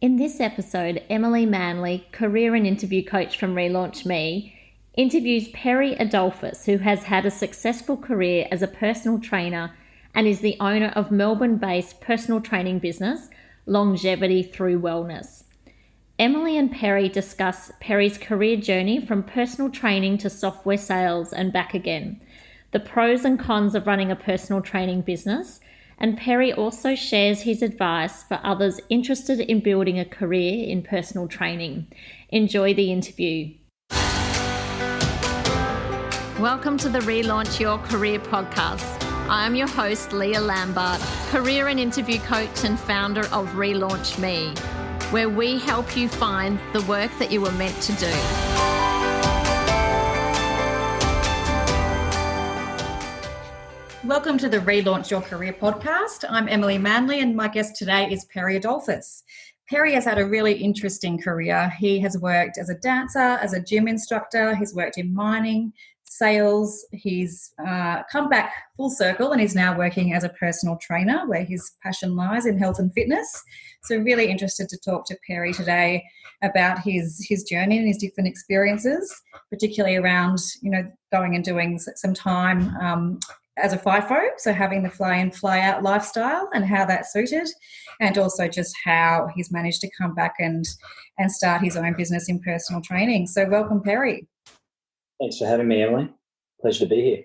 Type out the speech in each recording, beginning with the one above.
In this episode, Emily Manley, career and interview coach from Relaunch Me, interviews Perry Adolphus, who has had a successful career as a personal trainer and is the owner of Melbourne-based personal training business, Longevity Through Wellness. Emily and Perry discuss Perry's career journey from personal training to software sales and back again, the pros and cons of running a personal training business, and Perry also shares his advice for others interested in building a career in personal training. Enjoy the interview. Welcome to the Relaunch Your Career podcast. I am your host, Leah Lambert, career and interview coach and founder of Relaunch Me, where we help you find the work that you were meant to do. Welcome to the Relaunch Your Career podcast. I'm Emily Manley and my guest today is Perry Adolphus. Perry has had a really interesting career. He has worked as a dancer, as a gym instructor, he's worked in mining, sales, he's come back full circle and he's now working as a personal trainer where his passion lies in health and fitness. So really interested to talk to Perry today about his journey and his different experiences, particularly around, going and doing some time as a FIFO, so having the fly in, fly out lifestyle and how that suited, and also just how he's managed to come back and start his own business in personal training. So welcome, Perry. Thanks for having me, Emily. Pleasure to be here.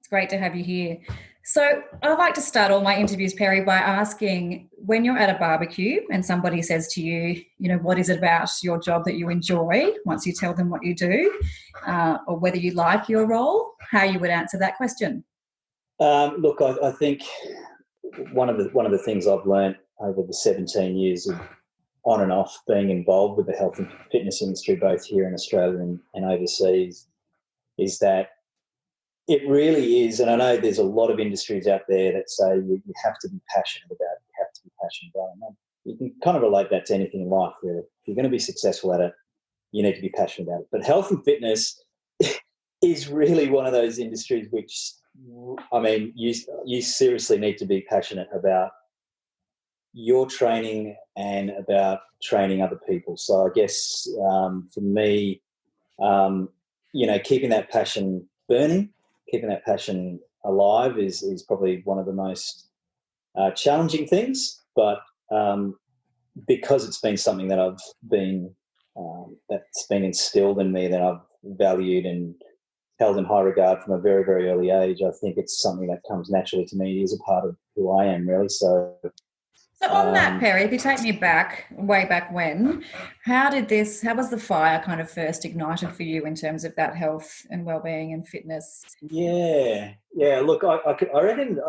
It's great to have you here. So I like to start all my interviews, Perry, by asking, when you're at a barbecue and somebody says to you, what is it about your job that you enjoy, once you tell them what you do, or whether you like your role, how you would answer that question? Look, I think one of the things I've learned over the 17 years of on and off being involved with the health and fitness industry, both here in Australia and overseas, is that it really is, and I know there's a lot of industries out there that say you have to be passionate about it, you have to be passionate about it. You can kind of relate that to anything in life, really. If you're going to be successful at it, you need to be passionate about it. But health and fitness is really one of those industries which, you seriously need to be passionate about your training and about training other people. So I guess for me, keeping that passion burning, keeping that passion alive is probably one of the most challenging things. But because it's been something that I've been that's been instilled in me, that I've valued and held in high regard from a very, very early age, I think it's something that comes naturally to me. It is a part of who I am, really. So on that, Perry, if you take me way back when, how was the fire kind of first ignited for you in terms of that health and wellbeing and fitness? Yeah. Look, I reckon,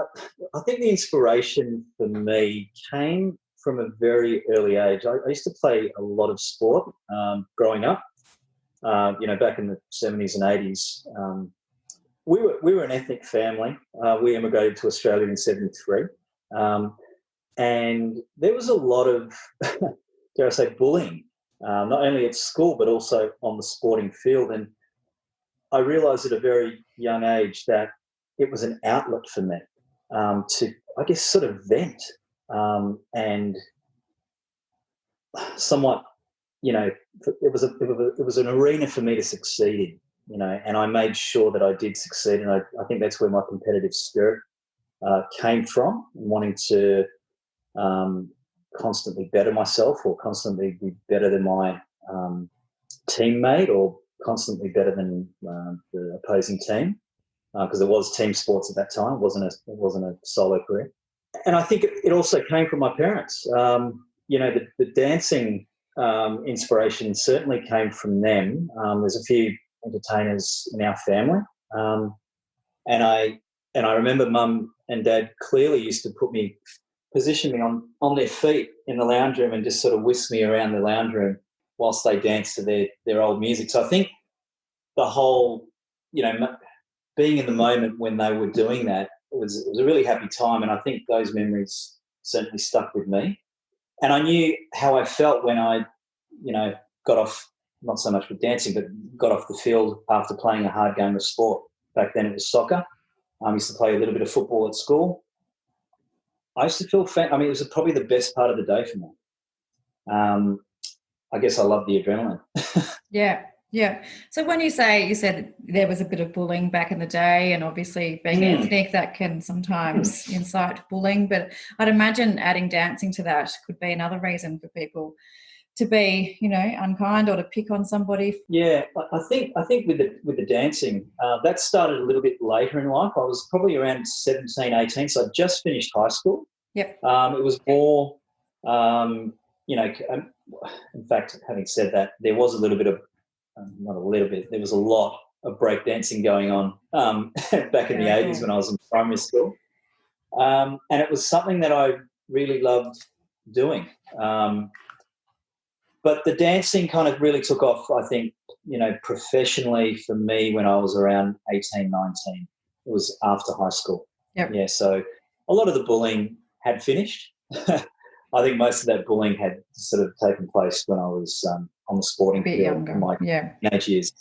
I think the inspiration for me came from a very early age. I used to play a lot of sport growing up. Back in the 70s and 80s, we were an ethnic family. We emigrated to Australia in 73. And there was a lot of, dare I say, bullying, not only at school but also on the sporting field. And I realised at a very young age that it was an outlet for me to, I guess, sort of vent and somewhat, it was an arena for me to succeed in, and I made sure that I did succeed. And I think that's where my competitive spirit came from, wanting to constantly better myself, or constantly be better than my teammate, or constantly better than the opposing team, because it was team sports at that time. It wasn't a solo career. And I think it also came from my parents. The dancing inspiration certainly came from them. There's a few entertainers in our family, and I remember Mum and Dad clearly used to position me on their feet in the lounge room and just sort of whisk me around the lounge room whilst they danced to their old music. So I think the whole, being in the moment when they were doing that, it was a really happy time, and I think those memories certainly stuck with me. And I knew how I felt when I, got off, not so much with dancing, but got off the field after playing a hard game of sport. Back then it was soccer. I used to play a little bit of football at school. I used to feel, it was probably the best part of the day for me. I guess I love the adrenaline. Yeah. Yeah. So when you said there was a bit of bullying back in the day, and obviously being ethnic, that can sometimes incite bullying, but I'd imagine adding dancing to that could be another reason for people to be, unkind or to pick on somebody. Yeah, I think with the dancing, that started a little bit later in life. I was probably around 17, 18, so I just finished high school. Yep. It was more, in fact, having said that, there was a little bit of, not a little bit, there was a lot of breakdancing going on back in the 80s when I was in primary school. And it was something that I really loved doing. But the dancing kind of really took off, I think, professionally for me when I was around 18, 19. It was after high school. Yep. Yeah, so a lot of the bullying had finished. I think most of that bullying had sort of taken place when I was on the sporting field in my teenage years.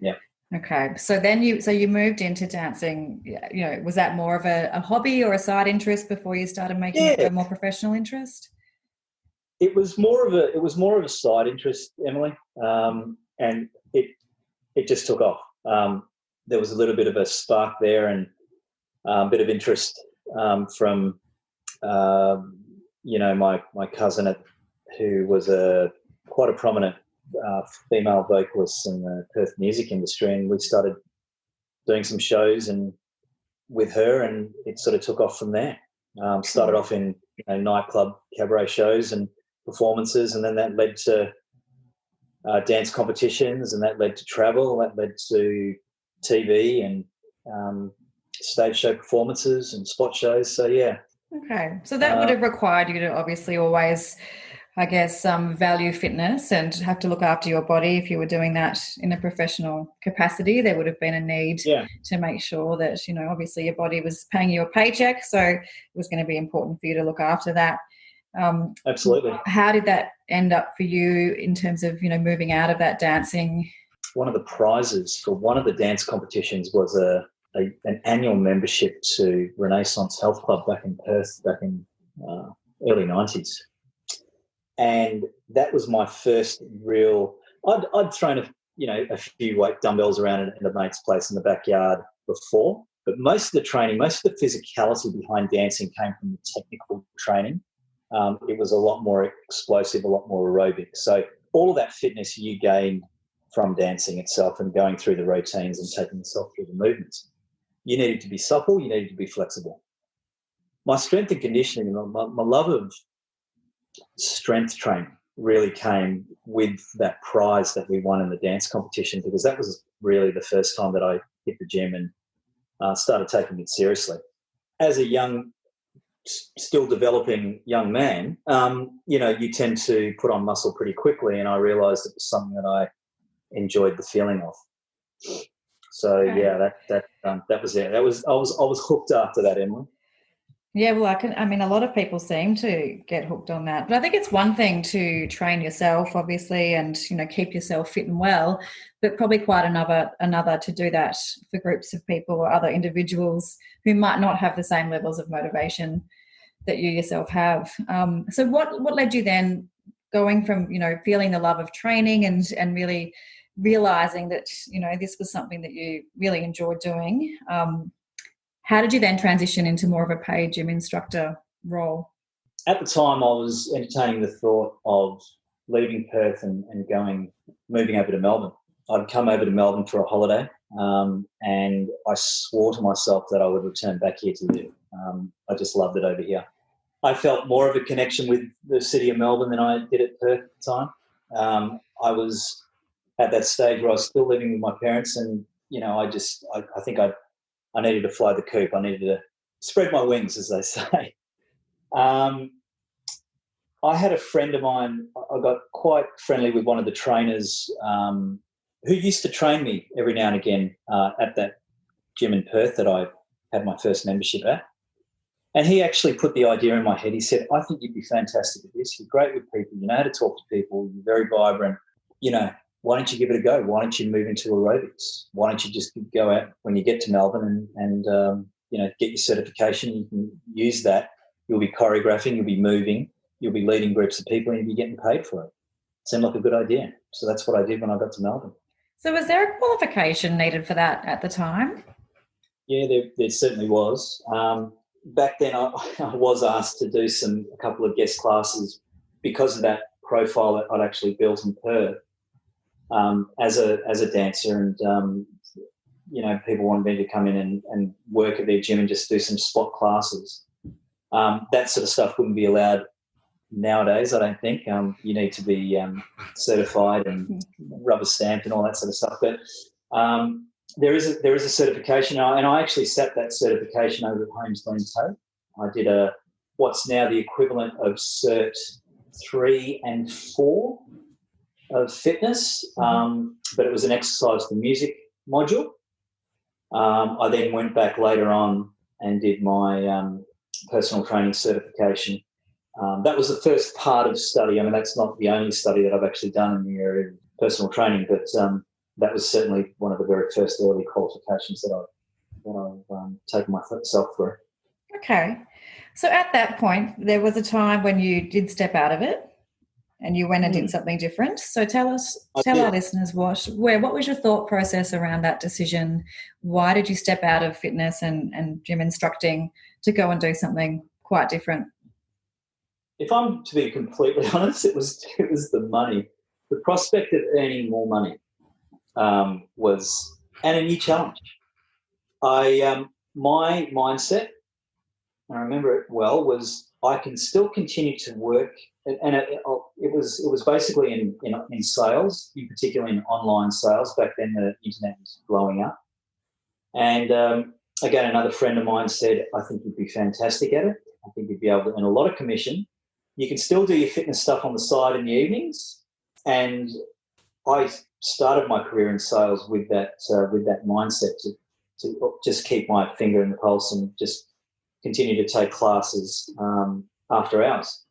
Yeah. Okay. So then you moved into dancing. Was that more of a hobby or a side interest before you started making it a more professional interest? It was more of a side interest, Emily, and it just took off. There was a little bit of a spark there, and a bit of interest from my cousin who was quite a prominent female vocalist in the Perth music industry, and we started doing some shows and with her, and it sort of took off from there. Started off in nightclub cabaret shows and performances, and then that led to dance competitions, and that led to travel, that led to TV and stage show performances and spot shows. So yeah. Okay, so that would have required you to obviously always, I guess, value fitness and have to look after your body. If you were doing that in a professional capacity, there would have been a need to make sure that, obviously your body was paying you a paycheck, so it was going to be important for you to look after that. Absolutely. How did that end up for you in terms of, moving out of that dancing? One of the prizes for one of the dance competitions was an annual membership to Renaissance Health Club back in Perth back in early 90s. And that was my first real – I'd thrown a few weight dumbbells around in a mate's place in the backyard before, but most of the training, most of the physicality behind dancing came from the technical training. It was a lot more explosive, a lot more aerobic. So all of that fitness you gain from dancing itself and going through the routines and taking yourself through the movements. You needed to be supple, you needed to be flexible. My strength and conditioning, my love of strength training really came with that prize that we won in the dance competition, because that was really the first time that I hit the gym and started taking it seriously. As a young, still developing young man, you tend to put on muscle pretty quickly, and I realised it was something that I enjoyed the feeling of. So that was it. I was hooked after that, Emily. Yeah, well, a lot of people seem to get hooked on that. But I think it's one thing to train yourself, obviously, and, keep yourself fit and well, but probably quite another to do that for groups of people or other individuals who might not have the same levels of motivation that you yourself have. So what led you then going from, feeling the love of training and really realising that, this was something that you really enjoyed doing? How did you then transition into more of a paid gym instructor role? At the time, I was entertaining the thought of leaving Perth and moving over to Melbourne. I'd come over to Melbourne for a holiday, and I swore to myself that I would return back here to live. I just loved it over here. I felt more of a connection with the city of Melbourne than I did at Perth at the time. I was at that stage where I was still living with my parents, and, I think I needed to fly the coop. I needed to spread my wings, as they say. I had a friend of mine. I got quite friendly with one of the trainers who used to train me every now and again at that gym in Perth that I had my first membership at. And he actually put the idea in my head. He said, I think you'd be fantastic at this. You're great with people. You know how to talk to people. You're very vibrant. Why don't you give it a go? Why don't you move into aerobics? Why don't you just go out when you get to Melbourne and get your certification? You can use that. You'll be choreographing, you'll be moving, you'll be leading groups of people and you'll be getting paid for it. Seemed like a good idea. So that's what I did when I got to Melbourne. So was there a qualification needed for that at the time? Yeah, there certainly was. Back then I was asked to do a couple of guest classes because of that profile that I'd actually built in Perth as a dancer, and people wanted me to come in and work at their gym and just do some spot classes. That sort of stuff wouldn't be allowed nowadays, I don't think. You need to be certified and rubber stamped and all that sort of stuff. But there is a certification, and I actually sat that certification over at Holmes Glen Tate. I did what's now the equivalent of Cert 3 and 4 of fitness, but it was an exercise to music module. I then went back later on and did my personal training certification. That was the first part of study. I mean, that's not the only study that I've actually done in the area of personal training, but that was certainly one of the very first early qualifications that I've taken myself through. Okay. So at that point, there was a time when you did step out of it and you went and did something different. So tell our listeners what was your thought process around that decision? Why did you step out of fitness and gym instructing to go and do something quite different? If I'm to be completely honest, it was the money. The prospect of earning more money was, and a new challenge. My mindset, and I remember it well, was I can still continue to work, and it was basically in sales, in particular in online sales. Back then, the internet was blowing up, and again, another friend of mine said, "I think you'd be fantastic at it. I think you'd be able to earn a lot of commission. You can still do your fitness stuff on the side in the evenings." And I started my career in sales with that mindset to just keep my finger in the pulse and just continue to take classes after hours.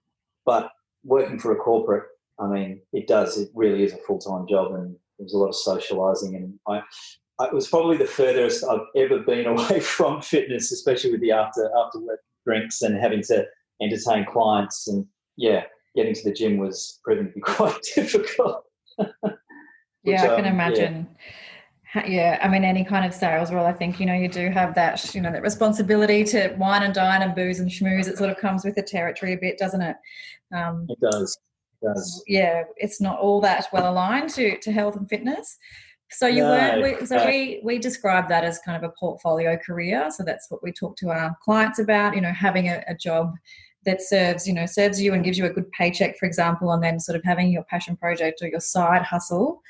But working for a corporate, I mean, it really is a full-time job, and there's a lot of socialising, and it was probably the furthest I've ever been away from fitness, especially with the after work drinks and having to entertain clients, and getting to the gym was proving to be quite difficult. I can imagine. Yeah, I mean, any kind of sales role, I think, you do have that, that responsibility to wine and dine and booze and schmooze. It sort of comes with the territory a bit, doesn't it? It does. Yeah, it's not all that well aligned to health and fitness. So we describe that as kind of a portfolio career. So that's what we talk to our clients about, having a job that serves you and gives you a good paycheck, for example, and then sort of having your passion project or your side hustle,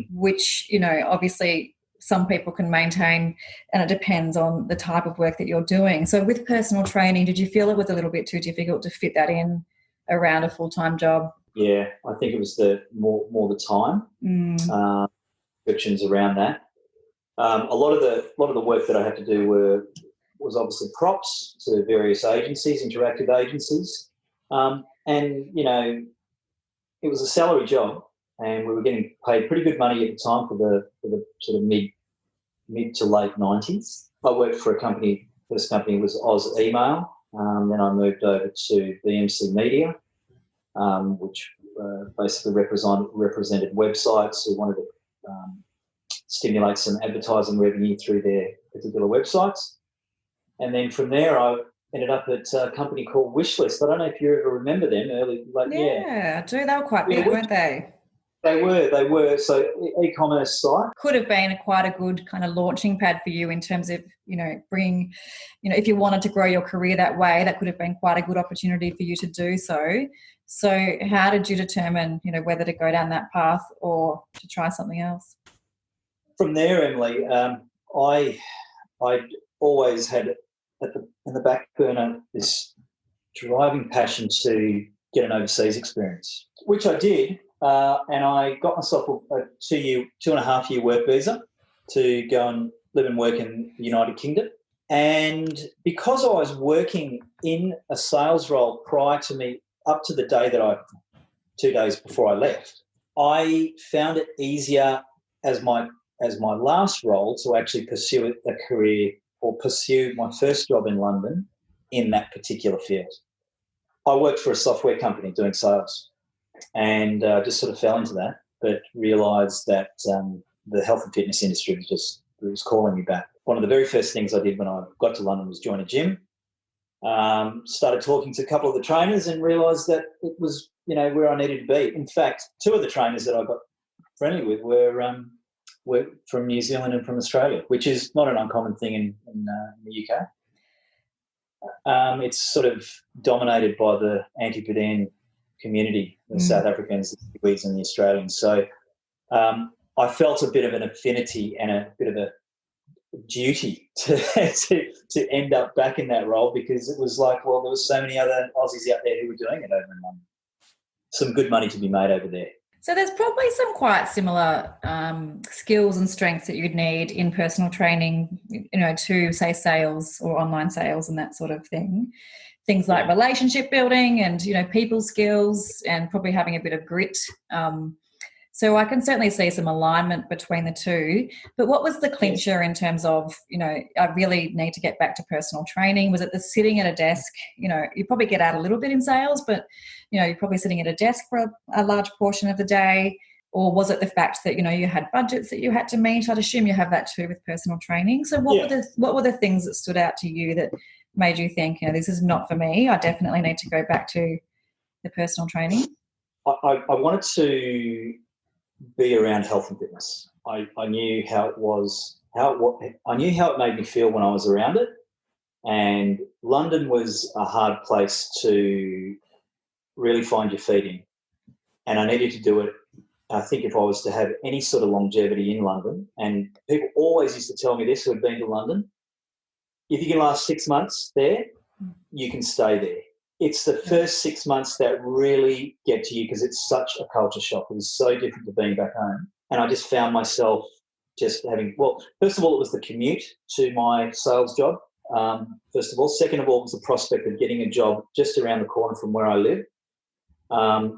which, obviously some people can maintain, and it depends on the type of work that you're doing. So with personal training, did you feel it was a little bit too difficult to fit that in around a full-time job? Yeah, I think it was more the time restrictions around that. A lot of the work that I had to do was obviously props to various agencies, interactive agencies, and it was a salary job, and we were getting paid pretty good money at the time for the sort of mid to late 90s. I worked for a company. First company was Oz Email. Then I moved over to BMC Media, which basically represented websites who wanted to stimulate some advertising revenue through their particular websites. And then from there, I ended up at a company called Wishlist. I don't know if you ever remember them early. I do. They were quite big, weren't they? They were. So e-commerce site. Could have been quite a good kind of launching pad for you in terms of, bringing, if you wanted to grow your career that way, that could have been quite a good opportunity for you to do so. So how did you determine, whether to go down that path or to try something else? From there, Emily, I'd always had in the back burner this driving passion to get an overseas experience, which I did. And I got myself a 2.5 year work visa to go and live and work in the United Kingdom. And because I was working in a sales role prior to me, up to the day 2 days before I left, I found it easier as my last role to actually pursue a career or pursue my first job in London in that particular field. I worked for a software company doing sales, and just sort of fell into that, but realised that the health and fitness industry was calling me back. One of the very first things I did when I got to London was join a gym. Started talking to a couple of the trainers and realised that it was, where I needed to be. In fact, two of the trainers that I got friendly with were from New Zealand and from Australia, which is not an uncommon thing in the UK. It's sort of dominated by the antipodean community, the South Africans, the Kiwis and the Australians. So I felt a bit of an affinity and a bit of a duty to end up back in that role, because it was like, well, there were so many other Aussies out there who were doing it over in London. Some good money to be made over there. So there's probably some quite similar skills and strengths that you'd need in personal training, to say sales or online sales and that sort of thing. Things like relationship building and, people skills, and probably having a bit of grit. So I can certainly see some alignment between the two. But what was the clincher in terms of, I really need to get back to personal training? Was it the sitting at a desk? You probably get out a little bit in sales, but, you're probably sitting at a desk for a large portion of the day. Or was it the fact that, you had budgets that you had to meet? I'd assume you have that too with personal training. So what were the things that stood out to you that made you think, this is not for me, I definitely need to go back to the personal training? I wanted to be around health and fitness. I knew how it was, I knew how it made me feel when I was around it. And London was a hard place to really find your feet in. And I needed to do it. I think if I was to have any sort of longevity in London, and people always used to tell me this who had been to London, if you can last 6 months there, you can stay there. It's the first 6 months that really get to you, because it's such a culture shock. It was so different to being back home. And I just found myself just having, first of all, it was the commute to my sales job, first of all. Second of all, it was the prospect of getting a job just around the corner from where I live,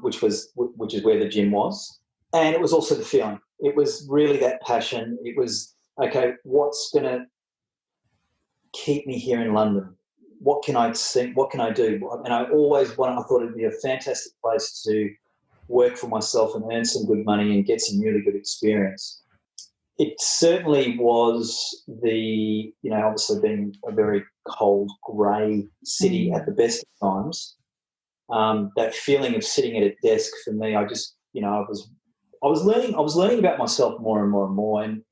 which is where the gym was. And it was also the feeling. It was really that passion. It was, okay, what's going to keep me here in London? What can I see? What can I do? And I thought it'd be a fantastic place to work for myself and earn some good money and get some really good experience. It certainly was obviously being a very cold, grey city at the best of times. That feeling of sitting at a desk for me, I was learning about myself more and more and more. And,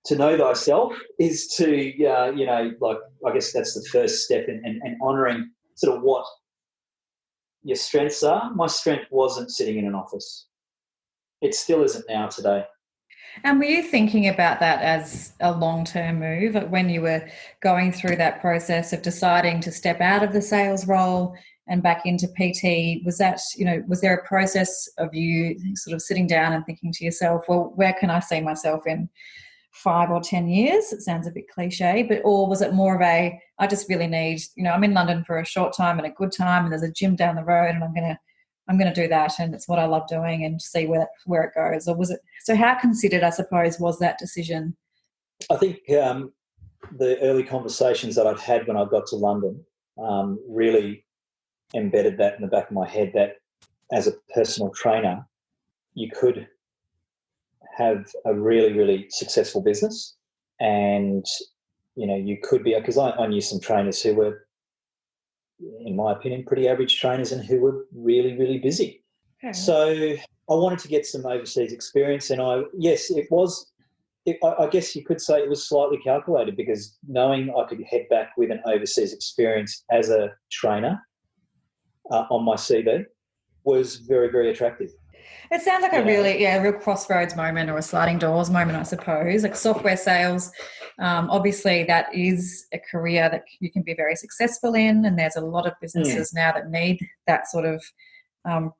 to know thyself is to, I guess that's the first step in honouring sort of what your strengths are. My strength wasn't sitting in an office. It still isn't now today. And were you thinking about that as a long-term move when you were going through that process of deciding to step out of the sales role and back into PT? Was that, was there a process of you sort of sitting down and thinking to yourself, well, where can I see myself in 5 or 10 years? It sounds a bit cliche, or was it more of I just really need, I'm in London for a short time and a good time, and there's a gym down the road, and I'm going to do that, and it's what I love doing, and see where it goes? Or was it, so how considered, I suppose, was that decision? I think the early conversations that I'd had when I got to London really embedded that in the back of my head, that as a personal trainer, you could have a really, really successful business, and you could be, because I knew some trainers who were, in my opinion, pretty average trainers and who were really, really busy. Okay. So I wanted to get some overseas experience, and I guess you could say it was slightly calculated, because knowing I could head back with an overseas experience as a trainer on my CV was very, very attractive. It sounds like a real crossroads moment, or a sliding doors moment, I suppose. Like software sales, obviously that is a career that you can be very successful in, and there's a lot of businesses now that need that sort of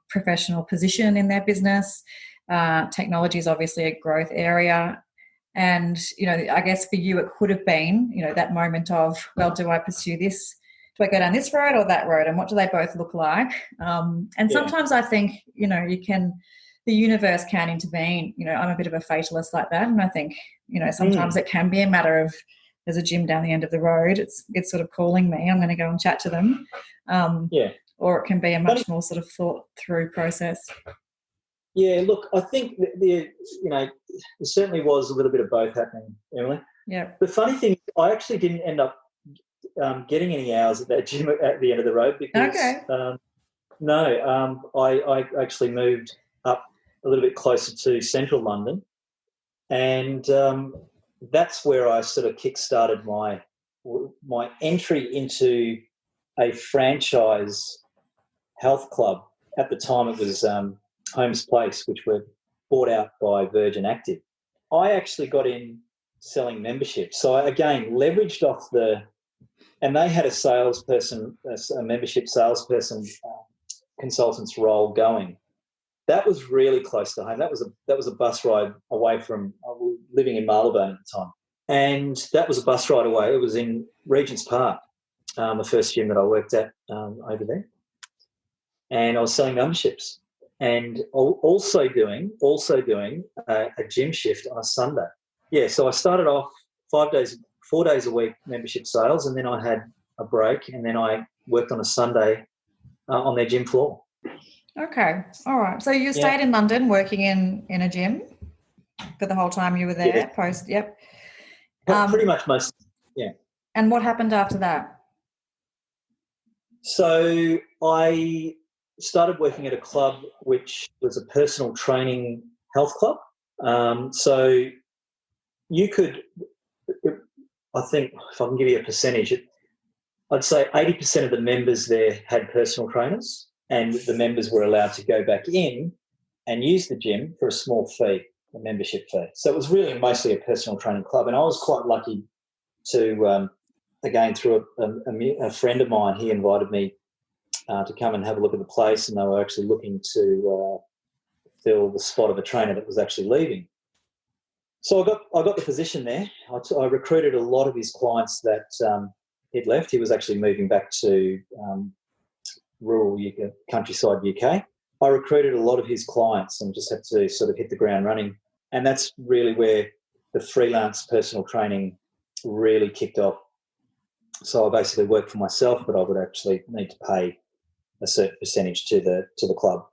professional position in their business. Technology is obviously a growth area. And, I guess for you it could have been, that moment of, well, do I pursue this? Do I go down this road or that road? And what do they both look like? And sometimes I think, the universe can intervene. I'm a bit of a fatalist like that. And I think, sometimes it can be a matter of there's a gym down the end of the road. It's sort of calling me. I'm going to go and chat to them. Or it can be a much more sort of thought through process. Yeah, look, I think there certainly was a little bit of both happening, Emily. Yeah. The funny thing is I actually didn't end up getting any hours at that gym at the end of the road because I actually moved up a little bit closer to central London, and that's where I sort of kick-started my entry into a franchise health club. At the time it was Holmes Place, which were bought out by Virgin Active. I actually got in selling memberships. So I, again, leveraged off and they had a salesperson, a membership salesperson consultant's role going. That was really close to home. That was a bus ride away from, I was living in Marylebone at the time. And that was a bus ride away. It was in Regent's Park, the first gym that I worked at over there. And I was selling memberships and also doing a gym shift on a Sunday. Yeah, so I started off 4 days a week membership sales, and then I had a break, and then I worked on a Sunday on their gym floor. Okay, all right. So you stayed in London working in a gym for the whole time you were there? Yeah. Pretty much most, yeah. And what happened after that? So I started working at a club which was a personal training health club. So you could, I think, if I can give you a percentage, I'd say 80% of the members there had personal trainers, and the members were allowed to go back in and use the gym for a small fee, a membership fee. So it was really mostly a personal training club, and I was quite lucky to, again, through a friend of mine, he invited me to come and have a look at the place, and they were actually looking to fill the spot of a trainer that was actually leaving. So I got the position there. I recruited a lot of his clients that he'd left. He was actually moving back to rural countryside UK. I recruited a lot of his clients and just had to sort of hit the ground running. And that's really where the freelance personal training really kicked off. So I basically worked for myself, but I would actually need to pay a certain percentage to the club.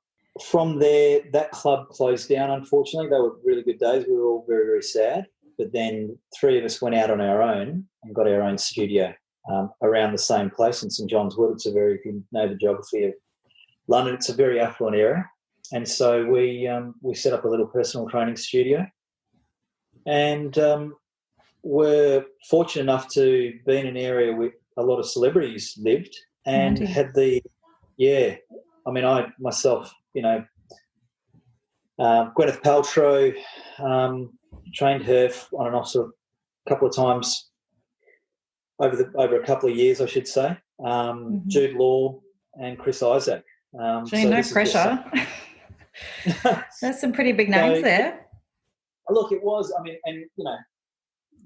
From there, that club closed down, unfortunately. They were really good days. We were all very, very sad. But then 3 of us went out on our own and got our own studio around the same place in St John's Wood. If you know the geography of London, it's a very affluent area. And so we set up a little personal training studio, and were fortunate enough to be in an area where a lot of celebrities lived and had I myself, Gwyneth Paltrow, trained her on and off sort of a couple of times over a couple of years, I should say. Jude Law and Chris Isaac. No pressure. There's some pretty big names there. Look, it was.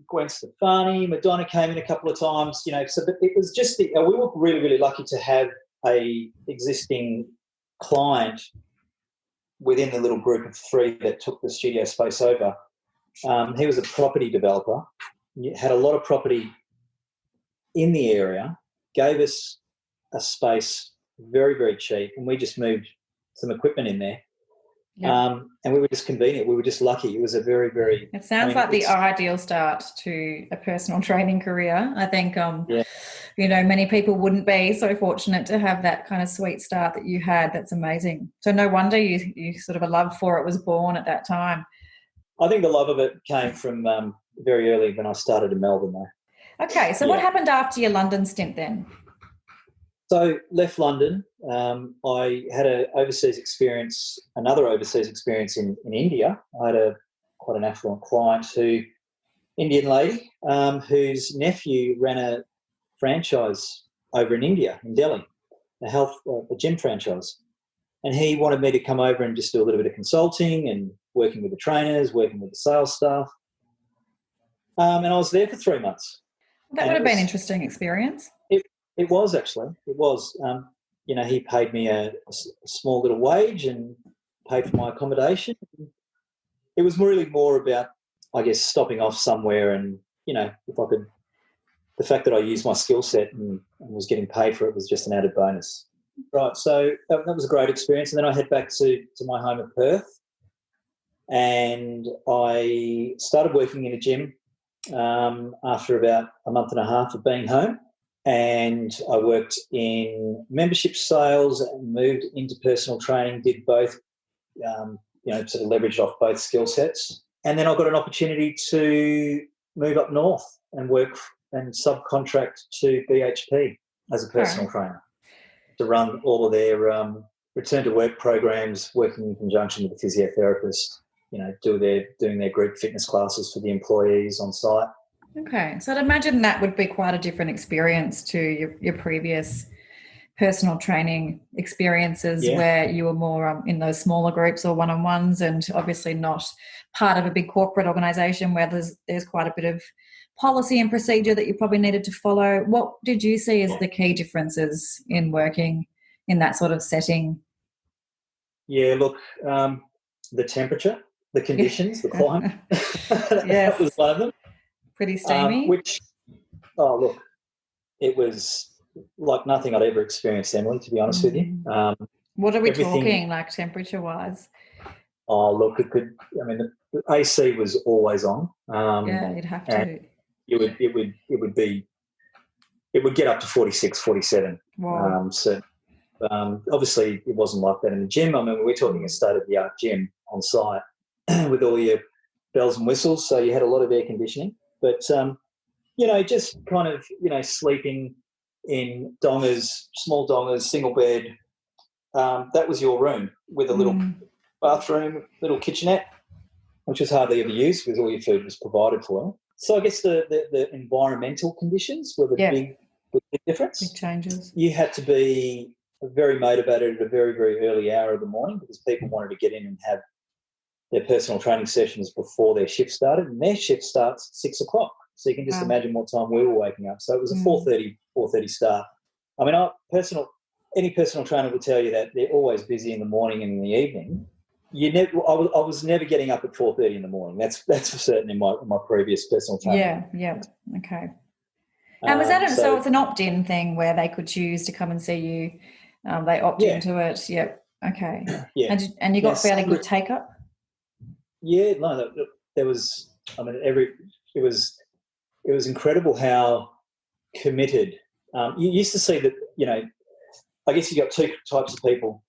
Gwen Stefani, Madonna came in a couple of times. So but it was just we were really, really lucky to have a existing client within the little group of 3 that took the studio space over. He was a property developer, had a lot of property in the area, gave us a space very, very cheap, and we just moved some equipment in there. Yeah. And we were just convenient. We were just lucky. It was a very, very... It sounds like the ideal start to a personal training career. I think, many people wouldn't be so fortunate to have that kind of sweet start that you had. That's amazing. So no wonder you sort of a love for it was born at that time. I think the love of it came from very early when I started in Melbourne, though. Okay, so what happened after your London stint then? So left London. I had another overseas experience in India. I had quite an affluent client Indian lady, whose nephew ran a franchise over in India, in Delhi, a gym franchise. And he wanted me to come over and just do a little bit of consulting and working with the trainers, working with the sales staff. And I was there for 3 months. That would have been an interesting experience. It was actually. It was. He paid me a small little wage and paid for my accommodation. It was really more about, I guess, stopping off somewhere and, if I could the fact that I used my skill set and was getting paid for it was just an added bonus. Right, so that was a great experience. And then I head back to my home at Perth, and I started working in a gym after about a month and a half of being home. And I worked in membership sales and moved into personal training, did both, sort of leveraged off both skill sets. And then I got an opportunity to move up north and work and subcontract to BHP as a personal trainer to run all of their return to work programs, working in conjunction with the physiotherapist, doing their group fitness classes for the employees on site. Okay, so I'd imagine that would be quite a different experience to your previous personal training experiences where you were more in those smaller groups or one-on-ones, and obviously not part of a big corporate organisation where there's quite a bit of policy and procedure that you probably needed to follow. What did you see as the key differences in working in that sort of setting? Yeah, look, the temperature, the conditions, the climate, that was one of them. Pretty steamy. It was like nothing I'd ever experienced, Emily, to be honest with you. What are we talking, like temperature-wise? Oh, look, the AC was always on. You'd have to. It would get up to 46, 47. Wow. Obviously, it wasn't like that in the gym. I mean, we're talking a state-of-the-art gym on site with all your bells and whistles, so you had a lot of air conditioning. But, just kind of, sleeping in dongers, small dongers, single bed, that was your room with a little bathroom, little kitchenette, which was hardly ever used because all your food was provided for you. So I guess the environmental conditions were the big difference. Big changes. You had to be very motivated at a very, very early hour of the morning because people wanted to get in and have their personal training sessions before their shift started, and their shift starts at 6 o'clock. So you can just imagine what time we were waking up. So it was a 4:30 start. I mean, any personal trainer will tell you that they're always busy in the morning and in the evening. I was never getting up at 4:30 in the morning. That's for certain in my previous personal training. Yeah. Okay. And was that so it's an opt-in thing where they could choose to come and see you? They opt into it. Yep. Okay. Yeah. And you got fairly good take-up? Yeah. No, there was. I mean, it was incredible how committed. You used to see that. I guess you got two types of people.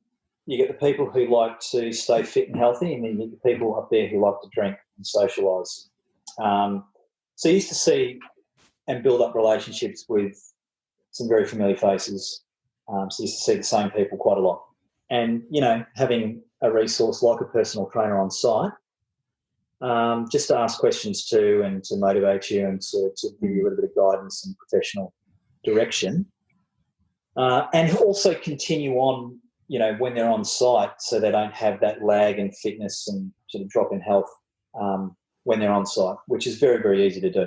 You get the people who like to stay fit and healthy, and then you get the people up there who like to drink and socialise. So you used to see and build up relationships with some very familiar faces. So you used to see the same people quite a lot. And, having a resource like a personal trainer on site, just to ask questions to and to motivate you and to give you a little bit of guidance and professional direction. And also continue on, when they're on site so they don't have that lag in fitness and sort of drop in health when they're on site, which is very, very easy to do.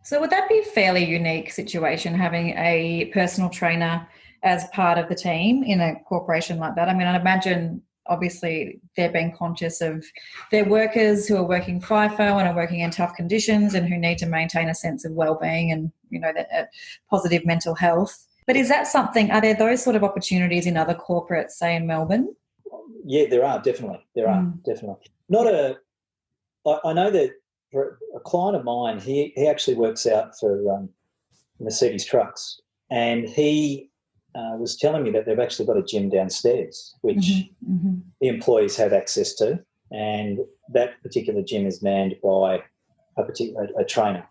So would that be a fairly unique situation, having a personal trainer as part of the team in a corporation like that? I mean, I'd imagine obviously they're being conscious of their workers who are working FIFO and are working in tough conditions and who need to maintain a sense of well-being and, that positive mental health. But is that something, are there those sort of opportunities in other corporates, say in Melbourne? Yeah, there are, definitely. Definitely. I know that for a client of mine, he actually works out for Mercedes trucks, and he was telling me that they've actually got a gym downstairs, which the employees have access to, and that particular gym is manned by a trainer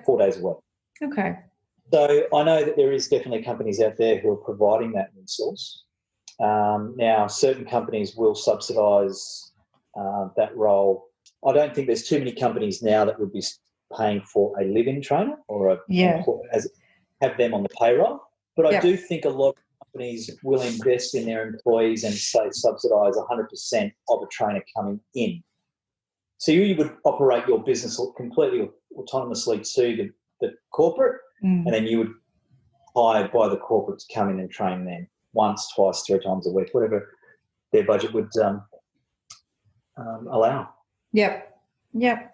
4 days a week. Okay. So I know that there is definitely companies out there who are providing that resource. Now, certain companies will subsidise that role. I don't think there's too many companies now that would be paying for a live-in trainer or have them on the payroll. But I do think a lot of companies will invest in their employees and say subsidise 100% of a trainer coming in. So you would operate your business completely autonomously to the corporate, and then you would hire by the corporate to come in and train them once, twice, 3 times a week, whatever their budget would allow. Yep. Yep.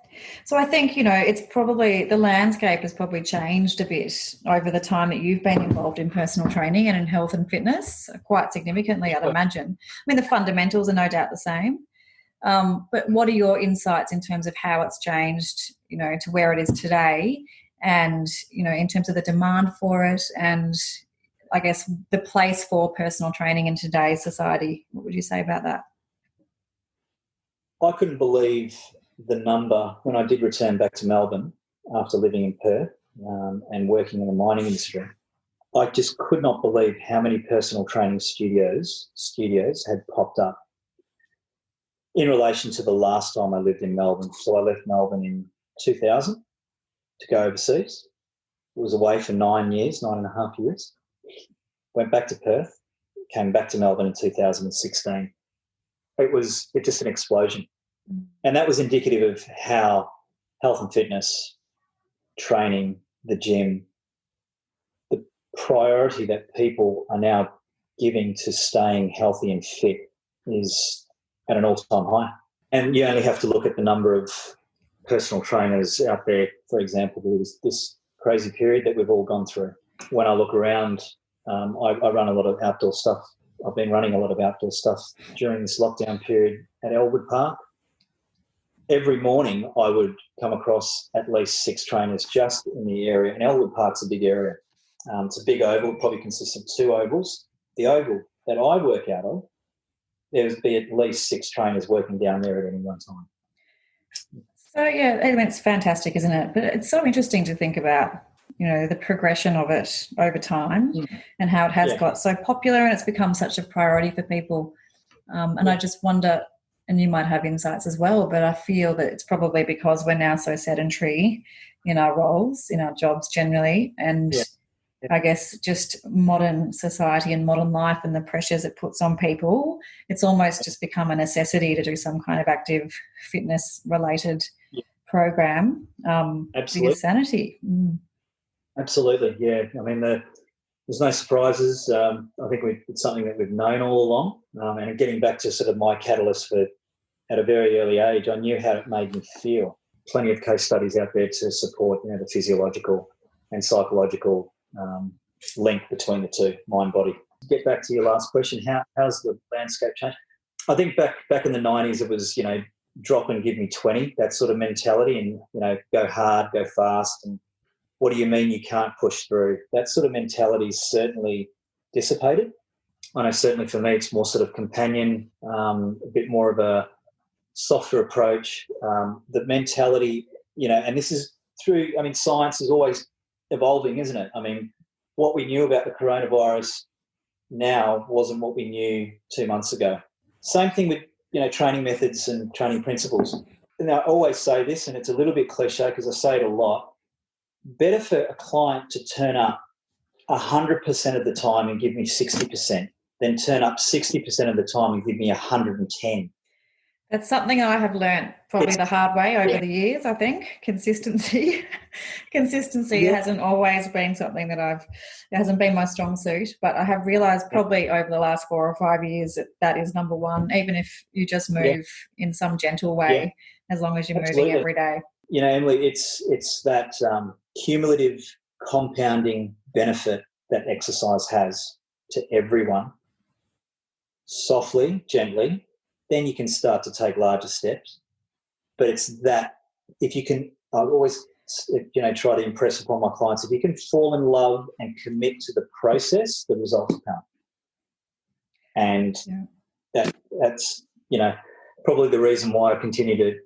So I think, it's probably the landscape has probably changed a bit over the time that you've been involved in personal training and in health and fitness quite significantly, I'd imagine. I mean, the fundamentals are no doubt the same. But what are your insights in terms of how it's changed, to where it is today and, in terms of the demand for it and I guess the place for personal training in today's society? What would you say about that? I couldn't believe the number when I did return back to Melbourne after living in Perth and working in the mining industry. I just could not believe how many personal training studios had popped up in relation to the last time I lived in Melbourne. So I left Melbourne in 2000 to go overseas. I was away for 9.5 years. Went back to Perth, came back to Melbourne in 2016. It was just an explosion. And that was indicative of how health and fitness, training, the gym, the priority that people are now giving to staying healthy and fit is at an all-time high. And you only have to look at the number of personal trainers out there, for example, this crazy period that we've all gone through. When I look around, I run a lot of outdoor stuff. I've been running a lot of outdoor stuff during this lockdown period at Elwood Park. Every morning I would come across at least 6 trainers just in the area. And Elwood Park's a big area. It's a big oval, probably consists of 2 ovals. The oval that I work out of, there would be at least 6 trainers working down there at any one time. So, yeah, I mean, it's fantastic, isn't it? But it's so interesting to think about, the progression of it over time and how it has got so popular and it's become such a priority for people. And I just wonder, and you might have insights as well, but I feel that it's probably because we're now so sedentary in our roles, in our jobs generally, and I guess just modern society and modern life and the pressures it puts on people, it's almost just become a necessity to do some kind of active fitness-related program for your sanity. Absolutely, yeah. I mean, there's no surprises. I think it's something that we've known all along. And getting back to sort of my catalyst for at a very early age, I knew how it made me feel. Plenty of case studies out there to support, the physiological and psychological link between the two, mind, body. Get back to your last question, how's the landscape changed? I think back in the 90s it was, drop and give me 20, that sort of mentality, and, go hard, go fast, and what do you mean you can't push through? That sort of mentality is certainly dissipated. I know certainly for me it's more sort of companion, a bit more of a softer approach. The mentality, and this is through, science is always evolving, isn't it? What we knew about the coronavirus now wasn't what we knew 2 months ago. Same thing with, training methods and training principles. And I always say this, and it's a little bit cliche because I say it a lot, better for a client to turn up 100% of the time and give me 60% than turn up 60% of the time and give me 110. That's something I have learnt probably the hard way over the years, I think. Consistency hasn't always been something that it hasn't been my strong suit, but I have realised probably over the last 4 or 5 years that is number one, even if you just move in some gentle way, as long as you're moving every day. Emily, it's that cumulative compounding benefit that exercise has to everyone, softly, gently. Then you can start to take larger steps. But it's that if you can, I always, try to impress upon my clients, if you can fall in love and commit to the process, the results come. And that's, probably the reason why I continue to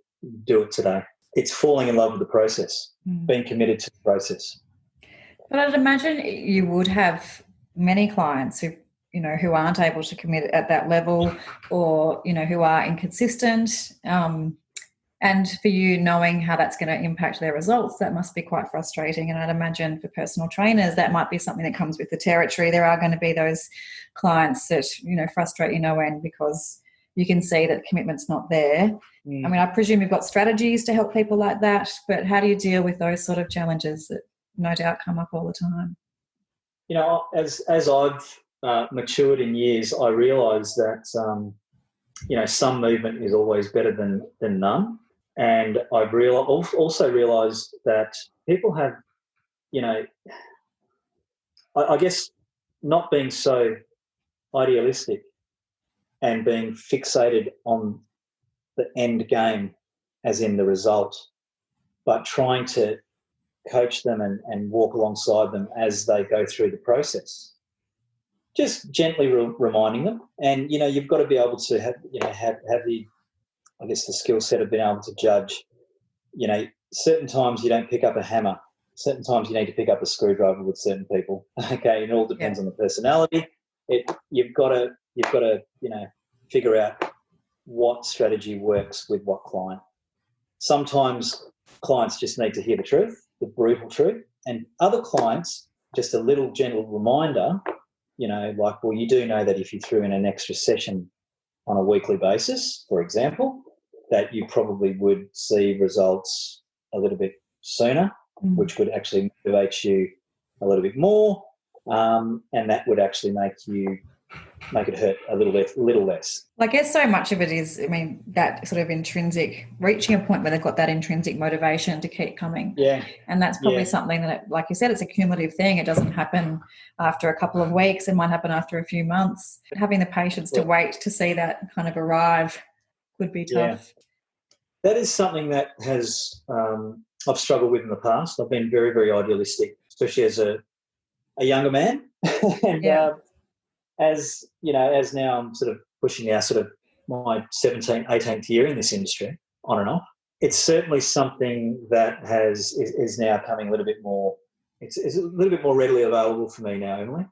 do it today. It's falling in love with the process, being committed to the process. But I'd imagine you would have many clients who aren't able to commit at that level or, who are inconsistent. And for you, knowing how that's going to impact their results, that must be quite frustrating. And I'd imagine for personal trainers, that might be something that comes with the territory. There are going to be those clients that, frustrate you no end because you can see that commitment's not there. I presume you've got strategies to help people like that, but how do you deal with those sort of challenges that no doubt come up all the time? As I've matured in years, I realise that, some movement is always better than none. And I've also realised that people have, you know, I guess not being so idealistic and being fixated on the end game, as in the result, but trying to coach them and walk alongside them as they go through the process. Just gently reminding them, and you've got to be able to have the, I guess, the skill set of being able to judge. Certain times you don't pick up a hammer. Certain times you need to pick up a screwdriver with certain people. Okay, it all depends on the personality. You've got to figure out what strategy works with what client. Sometimes clients just need to hear the truth, the brutal truth, and other clients just a little gentle reminder. Like, well, you do know that if you threw in an extra session on a weekly basis, for example, that you probably would see results a little bit sooner, which would actually motivate you a little bit more, and that would actually make it hurt a little less. I guess so much of it is, that sort of intrinsic, reaching a point where they've got that intrinsic motivation to keep coming. Yeah. And that's probably something that, like you said, it's a cumulative thing. It doesn't happen after a couple of weeks. It might happen after a few months. Having the patience to wait to see that kind of arrive could be tough. Yeah. That is something that has I've struggled with in the past. I've been very, very idealistic, especially as a younger man. And as now I'm sort of pushing our sort of my 17th, 18th year in this industry, on and off, it's certainly something that is now coming a little bit more, it's a little bit more readily available for me now, Emily.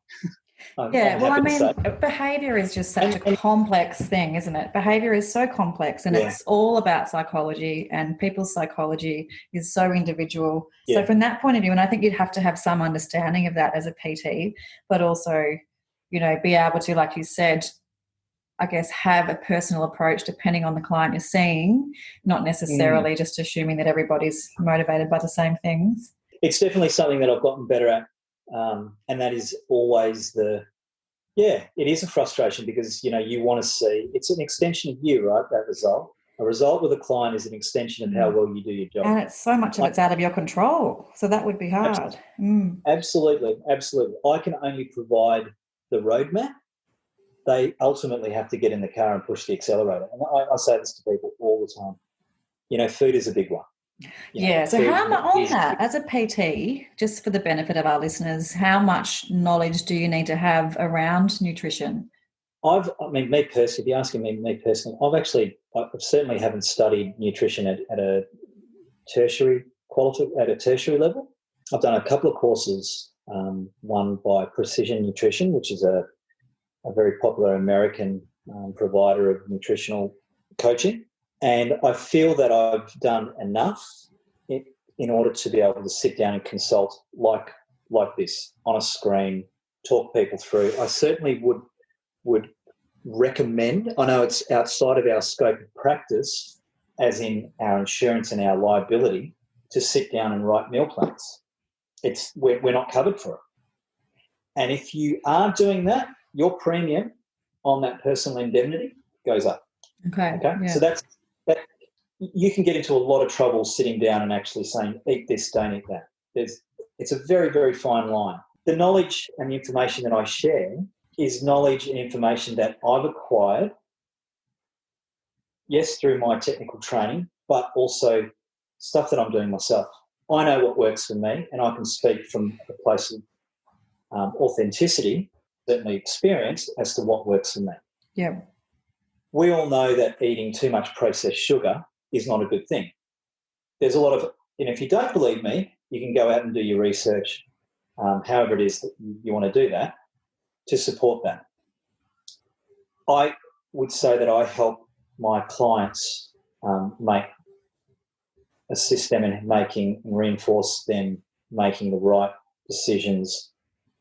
Behaviour is just such a complex thing, isn't it? Behaviour is so complex, and it's all about psychology, and people's psychology is so individual. So from that point of view, and I think you'd have to have some understanding of that as a PT, but also, be able to, like you said, I guess, have a personal approach depending on the client you're seeing, not necessarily just assuming that everybody's motivated by the same things. It's definitely something that I've gotten better at. And that is always it is a frustration, because, you want to see, it's an extension of you, right, that result. A result with a client is an extension of how well you do your job. And it's so much of it's out of your control, so that would be hard. Absolutely. I can only provide the roadmap. They ultimately have to get in the car and push the accelerator. And I say this to people all the time. Food is a big one. So how much on that, as a PT, just for the benefit of our listeners, how much knowledge do you need to have around nutrition? Me personally, if you're asking me personally, I certainly haven't studied nutrition at a tertiary level. I've done a couple of courses, one by Precision Nutrition, which is a very popular American provider of nutritional coaching. And I feel that I've done enough in order to be able to sit down and consult like this on a screen, talk people through. I certainly would recommend, I know it's outside of our scope of practice, as in our insurance and our liability, to sit down and write meal plans. We're not covered for it. And if you are doing that, your premium on that personal indemnity goes up. Okay. Yeah. So that you can get into a lot of trouble sitting down and actually saying, eat this, don't eat that. It's a very, very fine line. The knowledge and the information that I share is knowledge and information that I've acquired, yes, through my technical training, but also stuff that I'm doing myself. I know what works for me, and I can speak from a place of authenticity, certainly experience, as to what works for me. Yeah. We all know that eating too much processed sugar is not a good thing. There's a lot of, if you don't believe me, you can go out and do your research, however it is that you want to do that, to support that. I would say that I help my clients assist them in making and reinforce them making the right decisions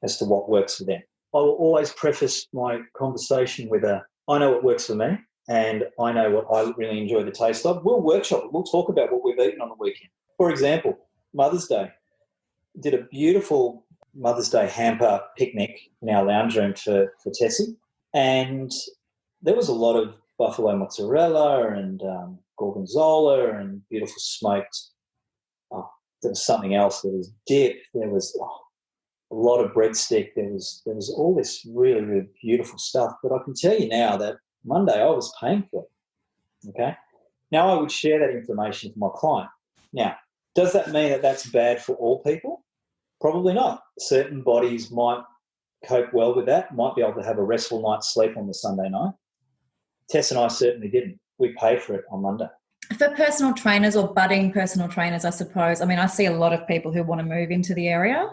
as to what works for them. I will always preface my conversation with I know what works for me, and I know what I really enjoy the taste of. We'll workshop it. We'll talk about what we've eaten on the weekend. For example, Mother's Day. Did a beautiful Mother's Day hamper picnic in our lounge room for Tessie, and there was a lot of buffalo mozzarella and gorgonzola and beautiful smoked. There was something else. There was dip. There was a lot of breadstick. There was all this really, really beautiful stuff. But I can tell you now that Monday I was paying for it. Okay. Now I would share that information with my client. Now, does that mean that that's bad for all people? Probably not. Certain bodies might cope well with that, might be able to have a restful night's sleep on the Sunday night. Tess and I certainly didn't. We paid for it on Monday. For personal trainers or budding personal trainers, I suppose, I mean, I see a lot of people who want to move into the area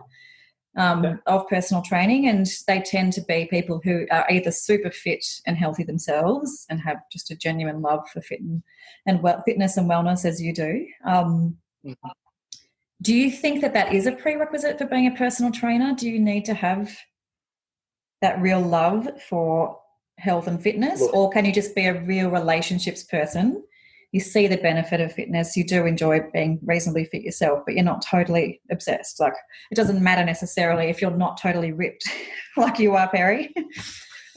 of personal training, and they tend to be people who are either super fit and healthy themselves and have just a genuine love for fitness and wellness as you do. Do you think that is a prerequisite for being a personal trainer? Do you need to have that real love for health and fitness, or can you just be a real relationships person? You see the benefit of fitness, you do enjoy being reasonably fit yourself, but you're not totally obsessed. Like, it doesn't matter necessarily if you're not totally ripped like you are, Perry.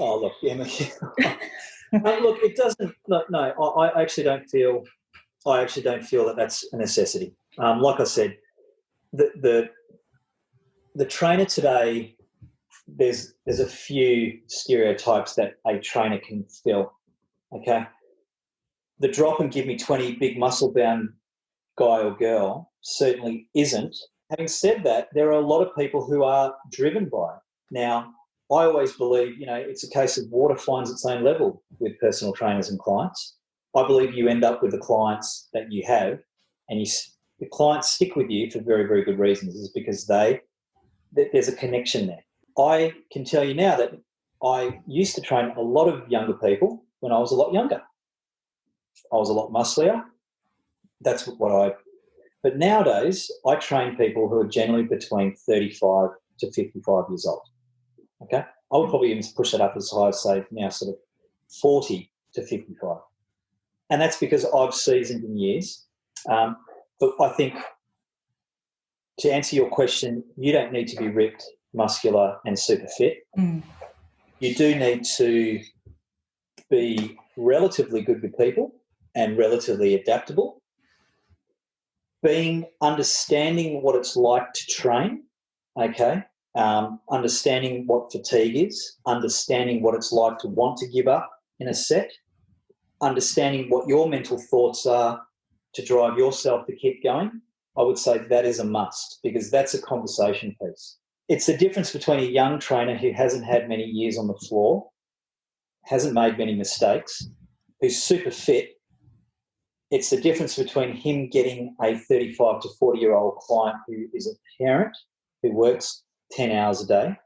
Oh, look, Emma. Look, it doesn't. No, I actually don't feel that that's a necessity. Like I said, the trainer today, there's a few stereotypes that a trainer can fill. Okay. The drop and give me 20 big muscle-bound guy or girl certainly isn't. Having said that, there are a lot of people who are driven by it. Now, I always believe, it's a case of water finds its own level with personal trainers and clients. I believe you end up with the clients that you have, and the clients stick with you for very, very good reasons, is because there's a connection there. I can tell you now that I used to train a lot of younger people when I was a lot younger. I was a lot musclier. But nowadays I train people who are generally between 35 to 55 years old. Okay. I would probably even push that up as high as, say, now sort of 40 to 55. And that's because I've seasoned in years. But I think, to answer your question, you don't need to be ripped, muscular and super fit. You do need to be relatively good with people and relatively adaptable. Understanding what it's like to train, okay, understanding what fatigue is, understanding what it's like to want to give up in a set, understanding what your mental thoughts are to drive yourself to keep going. I would say that is a must, because that's a conversation piece. It's the difference between a young trainer who hasn't had many years on the floor, hasn't made many mistakes, who's super fit. It's the difference between him getting a 35 to 40-year-old client who is a parent, who works 10 hours a day,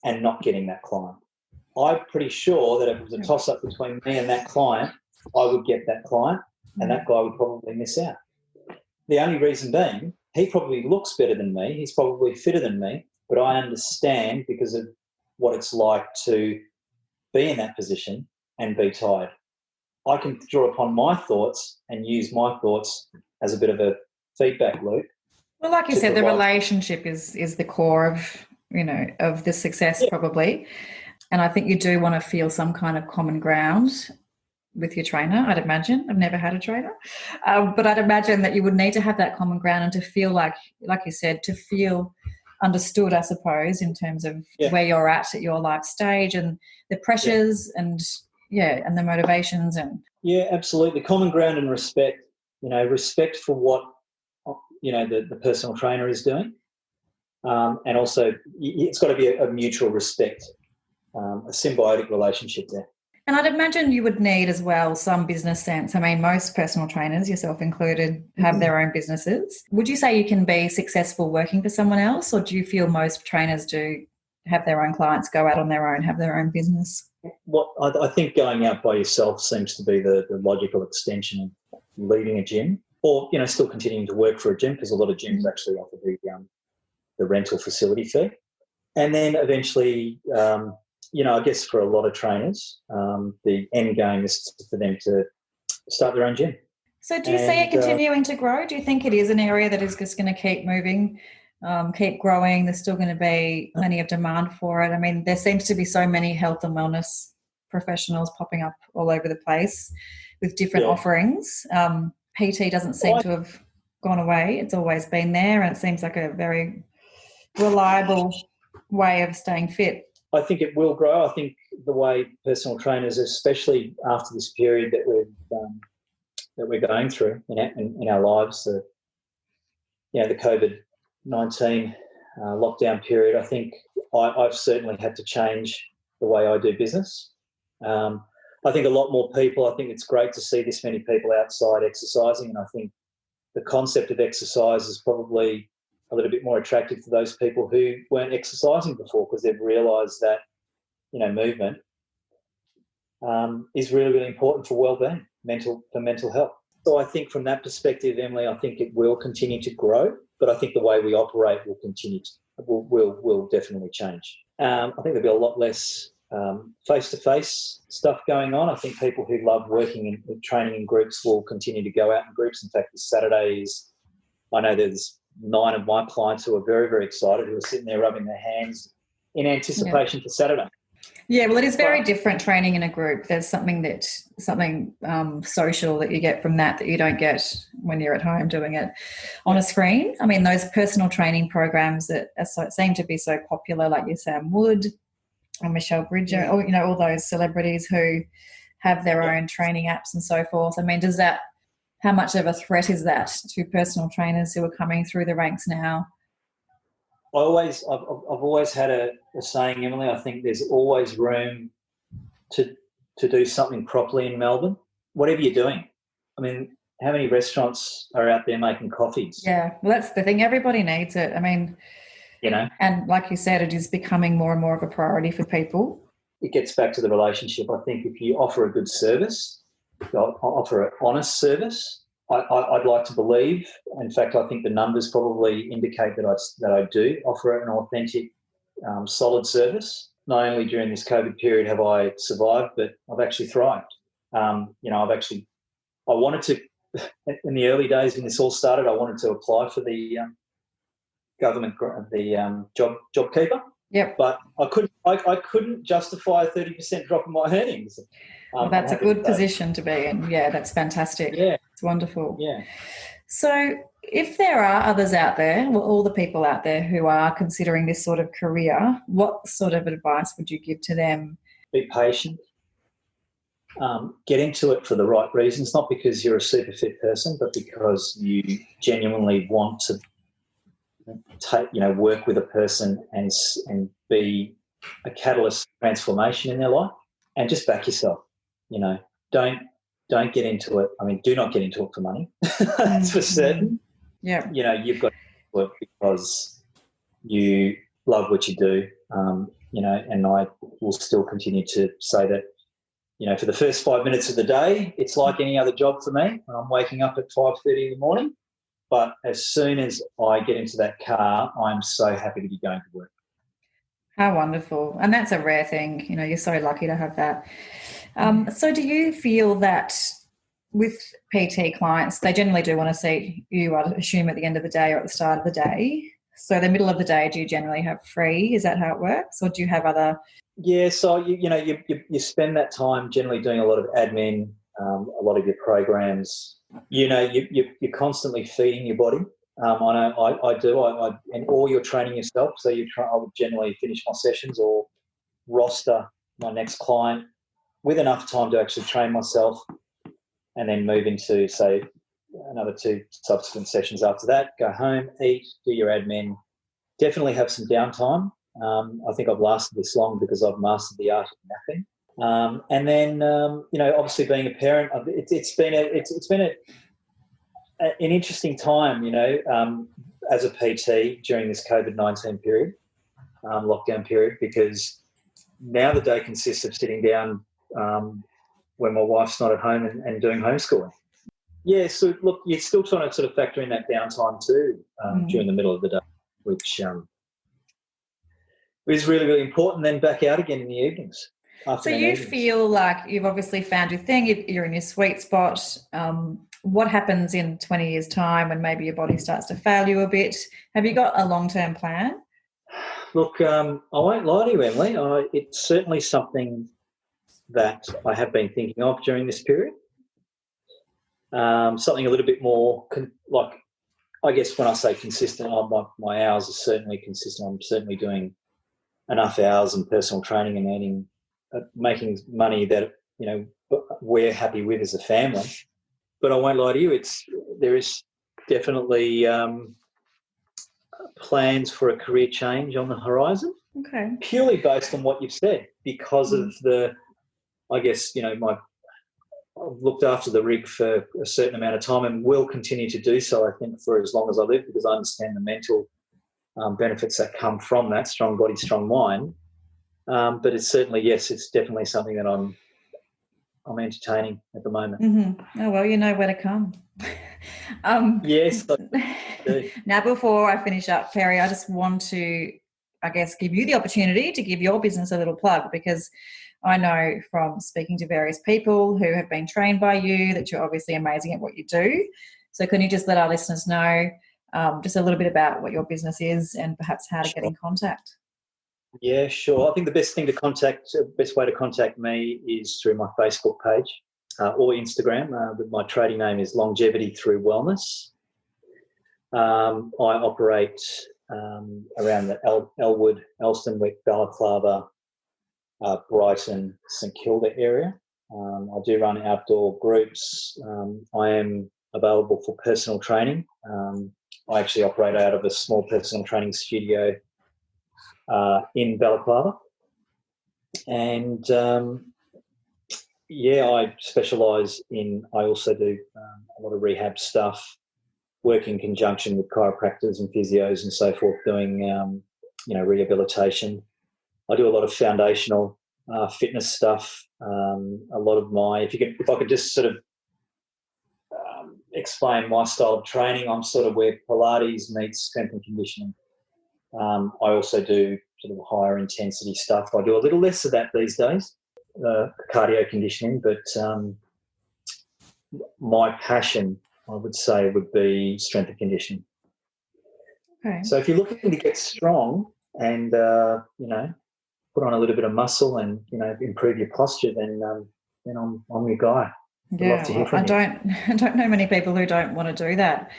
and not getting that client. I'm pretty sure that if it was a toss-up between me and that client, I would get that client, and that guy would probably miss out. The only reason being, he probably looks better than me, he's probably fitter than me, but I understand because of what it's like to be in that position and be tired. I can draw upon my thoughts and use my thoughts as a bit of a feedback loop. Well, like you said, the relationship is the core of, of the success probably. And I think you do want to feel some kind of common ground with your trainer, I'd imagine. I've never had a trainer. But I'd imagine that you would need to have that common ground and to feel like you said, to feel understood, I suppose, in terms of where you're at your life stage and the pressures and the motivations. Yeah, absolutely. Common ground and respect, respect for what, the personal trainer is doing. And also it's got to be a mutual respect, a symbiotic relationship there. And I'd imagine you would need as well some business sense. I mean, most personal trainers, yourself included, have their own businesses. Would you say you can be successful working for someone else, or do you feel most trainers do have their own clients, go out on their own, have their own business? I think going out by yourself seems to be the logical extension of leading a gym, or still continuing to work for a gym, because a lot of gyms actually offer the rental facility fee, and then eventually, I guess for a lot of trainers, the end game is for them to start their own gym. So, do you see it continuing to grow? Do you think it is an area that is just going to keep moving? Keep growing? There's still going to be plenty of demand for it. I mean, there seems to be so many health and wellness professionals popping up all over the place with different offerings. PT doesn't seem to have gone away. It's always been there, and it seems like a very reliable way of staying fit. I think it will grow. I think the way personal trainers, especially after this period that we're going through in our lives, the COVID-19 lockdown period, I think I've certainly had to change the way I do business. I think a lot more people, I think it's great to see this many people outside exercising, and I think the concept of exercise is probably a little bit more attractive to those people who weren't exercising before, because they've realised that, movement is really, really important for well-being, for mental health. So I think from that perspective, Emily, I think it will continue to grow, but I think the way we operate will definitely change. I think there'll be a lot less face-to-face stuff going on. I think people who love working and training in groups will continue to go out in groups. In fact, this Saturday I know there's 9 of my clients who are very, very excited, who are sitting there rubbing their hands in anticipation for Saturday. Yeah, well, it is very different training in a group. There's something social that you get from that you don't get when you're at home doing it on a screen. I mean, those personal training programs that seem to be so popular, like your Sam Wood or Michelle Bridger, or all those celebrities who have their own training apps and so forth. I mean, how much of a threat is that to personal trainers who are coming through the ranks now? I've always had a saying, Emily. I think there's always room to do something properly in Melbourne, whatever you're doing. I mean, how many restaurants are out there making coffees? Yeah, well, that's the thing. Everybody needs it. I mean, and like you said, it is becoming more and more of a priority for people. It gets back to the relationship. I think if you offer a good service, offer an honest service, I'd like to believe. In fact, I think the numbers probably indicate that I do offer an authentic, solid service. Not only during this COVID period have I survived, but I've actually thrived. I wanted to, in the early days when this all started, I wanted to apply for the government, the JobKeeper. Yep. But I couldn't justify a 30% drop in my earnings. Well, that's a good position to be in. Yeah, that's fantastic. Yeah. It's wonderful. Yeah. So if there are others out there, well, all the people out there who are considering this sort of career, what sort of advice would you give to them? Be patient. Get into it for the right reasons, not because you're a super fit person, but because you genuinely want to work with a person and be a catalyst for transformation in their life, and just back yourself. Don't get into it. I mean, do not get into it for money. That's for certain. Yeah. You've got to work because you love what you do. And I will still continue to say that, for the first 5 minutes of the day, it's like any other job for me. I'm waking up at 5:30 in the morning. But as soon as I get into that car, I'm so happy to be going to work. How wonderful. And that's a rare thing. You're so lucky to have that. So do you feel that with PT clients, they generally do want to see you, I assume, at the end of the day or at the start of the day? So the middle of the day, do you generally have free? Is that how it works? Or do you have other? Yeah, so, you spend that time generally doing a lot of admin, a lot of your programs. You're constantly feeding your body. I know I do, or you're training yourself. So I would generally finish my sessions or roster my next client with enough time to actually train myself, and then move into, say, another 2 subsequent sessions after that. Go home, eat, do your admin. Definitely have some downtime. I think I've lasted this long because I've mastered the art of napping. And then, obviously being a parent, it's been an interesting time, as a PT during this COVID-19 period, lockdown period, because now the day consists of sitting down when my wife's not at home and doing homeschooling. Yeah, so look, you're still trying to sort of factor in that downtime too during the middle of the day, which is really, really important, then back out again in the evenings. So you feel like you've obviously found your thing, you're in your sweet spot. What happens in 20 years' time when maybe your body starts to fail you a bit? Have you got a long-term plan? Look, I won't lie to you, Emily. It's certainly something that I have been thinking of during this period. something a little bit more like, I guess when I say consistent, my hours are certainly consistent. I'm certainly doing enough hours in personal training and earning, making money that, you know, we're happy with as a family. But I won't lie to you, there is definitely plans for a career change on the horizon. Okay. Purely based on what you've said, because of I guess, you know, I've looked after the rig for a certain amount of time and will continue to do so, I think, for as long as I live, because I understand the mental benefits that come from that, strong body, strong mind. But it's certainly, yes, it's definitely something that I'm entertaining at the moment. Mm-hmm. Oh, well, you know where to come. Yes, I do. Now, before I finish up, Perry, I just want to, I guess, give you the opportunity to give your business a little plug, because I know from speaking to various people who have been trained by you that you're obviously amazing at what you do. So can you just let our listeners know just a little bit about what your business is and perhaps how to get in contact? Yeah, sure. I think the best way to contact me is through my Facebook page or Instagram. My trading name is Longevity Through Wellness. I operate around the Elwood, Elstonwick, Balaclava, Brighton, St Kilda area. I do run outdoor groups. I am available for personal training. I actually operate out of a small personal training studio in Balaclava. And, I specialise I also do a lot of rehab stuff, work in conjunction with chiropractors and physios and so forth, doing, rehabilitation. I do a lot of foundational fitness stuff. A lot of if I could just sort of explain my style of training, I'm sort of where Pilates meets strength and conditioning. I also do sort of higher intensity stuff. I do a little less of that these days, cardio conditioning, but my passion, I would say, would be strength and conditioning. Okay. So if you're looking to get strong and, put on a little bit of muscle and, improve your posture, then I'm your guy. I'd love to hear from you. I don't know many people who don't want to do that.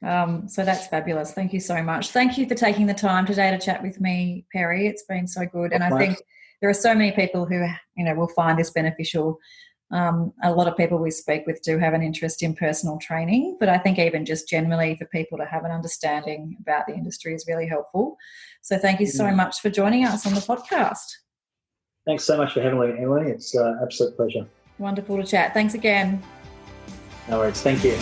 So that's fabulous. Thank you so much. Thank you for taking the time today to chat with me, Perry. It's been so good. And I think there are so many people who, will find this beneficial. A lot of people we speak with do have an interest in personal training, but I think even just generally for people to have an understanding about the industry is really helpful. So thank you so much for joining us on the podcast. Thanks so much for having me, Emily. It's an absolute pleasure. Wonderful to chat. Thanks again. No worries. Thank you.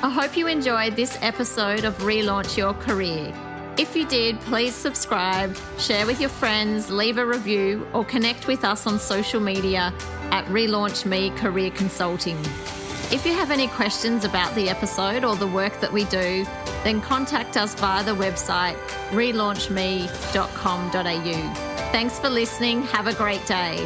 I hope you enjoyed this episode of Relaunch Your Career. If you did, please subscribe, share with your friends, leave a review, or connect with us on social media at Relaunch Me Career Consulting. If you have any questions about the episode or the work that we do, then contact us via the website relaunchme.com.au. Thanks for listening. Have a great day.